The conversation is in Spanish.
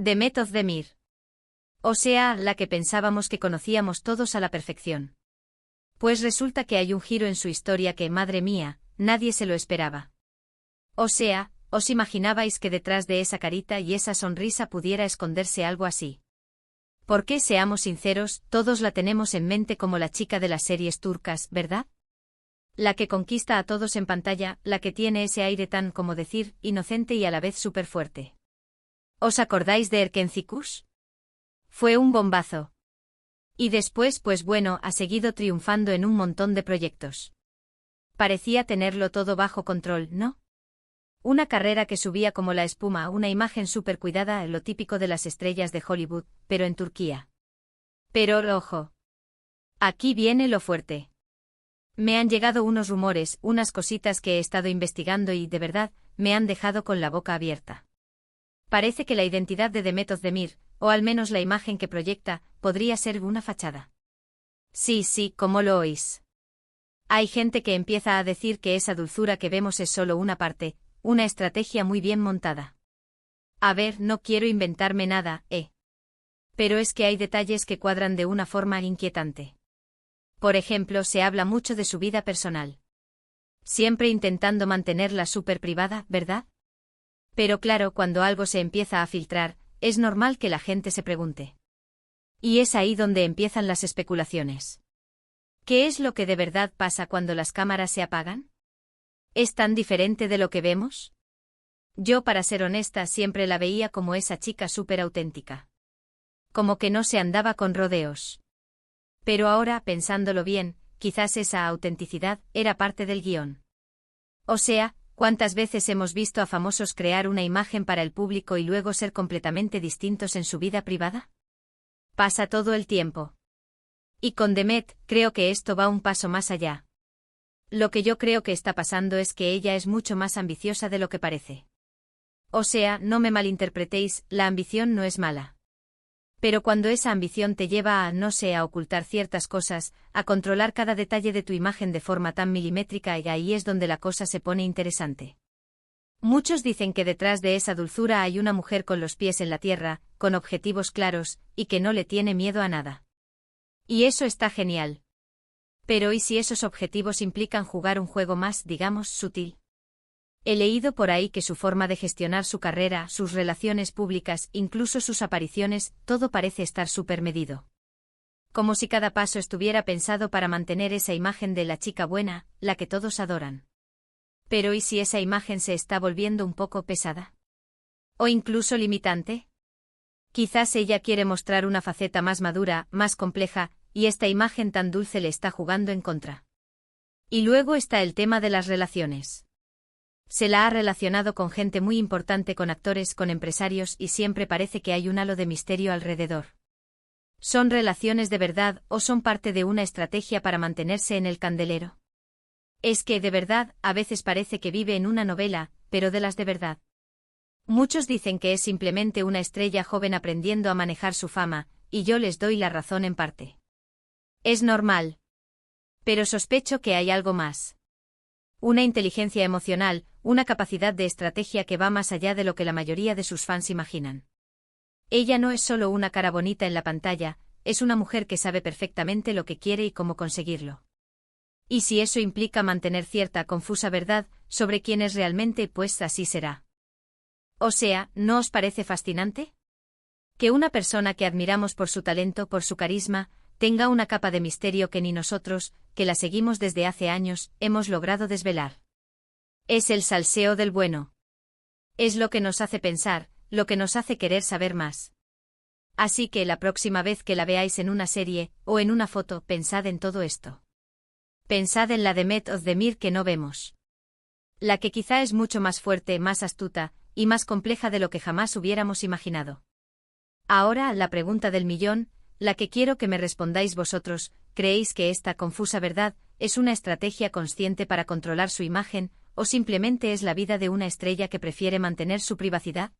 Demet Özdemir. O sea, la que pensábamos que conocíamos todos a la perfección. Pues resulta que hay un giro en su historia que, madre mía, nadie se lo esperaba. O sea, ¿os imaginabais que detrás de esa carita y esa sonrisa pudiera esconderse algo así? Porque, seamos sinceros, todos la tenemos en mente como la chica de las series turcas, ¿verdad? La que conquista a todos en pantalla, la que tiene ese aire tan, como decir, inocente y a la vez súper fuerte. ¿Os acordáis de Erken Cikus? Fue un bombazo. Y después, pues bueno, ha seguido triunfando en un montón de proyectos. Parecía tenerlo todo bajo control, ¿no? Una carrera que subía como la espuma, una imagen súper cuidada, lo típico de las estrellas de Hollywood, pero en Turquía. Pero, ojo. Aquí viene lo fuerte. Me han llegado unos rumores, unas cositas que he estado investigando y, de verdad, me han dejado con la boca abierta. Parece que la identidad de Demet Özdemir, o al menos la imagen que proyecta, podría ser una fachada. Sí, como lo oís. Hay gente que empieza a decir que esa dulzura que vemos es solo una parte, una estrategia muy bien montada. A ver, no quiero inventarme nada, pero es que hay detalles que cuadran de una forma inquietante. Por ejemplo, se habla mucho de su vida personal. Siempre intentando mantenerla súper privada, ¿verdad? Pero claro, cuando algo se empieza a filtrar, es normal que la gente se pregunte. Y es ahí donde empiezan las especulaciones. ¿Qué es lo que de verdad pasa cuando las cámaras se apagan? ¿Es tan diferente de lo que vemos? Yo, para ser honesta, siempre la veía como esa chica súper auténtica. Como que no se andaba con rodeos. Pero ahora, pensándolo bien, quizás esa autenticidad era parte del guión. O sea, ¿cuántas veces hemos visto a famosos crear una imagen para el público y luego ser completamente distintos en su vida privada? Pasa todo el tiempo. Y con Demet, creo que esto va un paso más allá. Lo que yo creo que está pasando es que ella es mucho más ambiciosa de lo que parece. O sea, no me malinterpretéis, la ambición no es mala. Pero cuando esa ambición te lleva a, no sé, a ocultar ciertas cosas, a controlar cada detalle de tu imagen de forma tan milimétrica, y ahí es donde la cosa se pone interesante. Muchos dicen que detrás de esa dulzura hay una mujer con los pies en la tierra, con objetivos claros, y que no le tiene miedo a nada. Y eso está genial. Pero ¿y si esos objetivos implican jugar un juego más, digamos, sutil? He leído por ahí que su forma de gestionar su carrera, sus relaciones públicas, incluso sus apariciones, todo parece estar súper medido. Como si cada paso estuviera pensado para mantener esa imagen de la chica buena, la que todos adoran. Pero ¿y si esa imagen se está volviendo un poco pesada? ¿O incluso limitante? Quizás ella quiere mostrar una faceta más madura, más compleja, y esta imagen tan dulce le está jugando en contra. Y luego está el tema de las relaciones. Se la ha relacionado con gente muy importante, con actores, con empresarios, y siempre parece que hay un halo de misterio alrededor. ¿Son relaciones de verdad o son parte de una estrategia para mantenerse en el candelero? Es que, de verdad, a veces parece que vive en una novela, pero de las de verdad. Muchos dicen que es simplemente una estrella joven aprendiendo a manejar su fama, y yo les doy la razón en parte. Es normal. Pero sospecho que hay algo más. Una inteligencia emocional, una capacidad de estrategia que va más allá de lo que la mayoría de sus fans imaginan. Ella no es solo una cara bonita en la pantalla, es una mujer que sabe perfectamente lo que quiere y cómo conseguirlo. Y si eso implica mantener cierta confusa verdad sobre quién es realmente, pues así será. O sea, ¿no os parece fascinante? Que una persona que admiramos por su talento, por su carisma, tenga una capa de misterio que ni nosotros, que la seguimos desde hace años, hemos logrado desvelar. Es el salseo del bueno. Es lo que nos hace pensar, lo que nos hace querer saber más. Así que la próxima vez que la veáis en una serie, o en una foto, pensad en todo esto. Pensad en la Demet Özdemir que no vemos. La que quizá es mucho más fuerte, más astuta, y más compleja de lo que jamás hubiéramos imaginado. Ahora, la pregunta del millón, la que quiero que me respondáis vosotros: ¿creéis que esta confusa verdad es una estrategia consciente para controlar su imagen, o simplemente es la vida de una estrella que prefiere mantener su privacidad?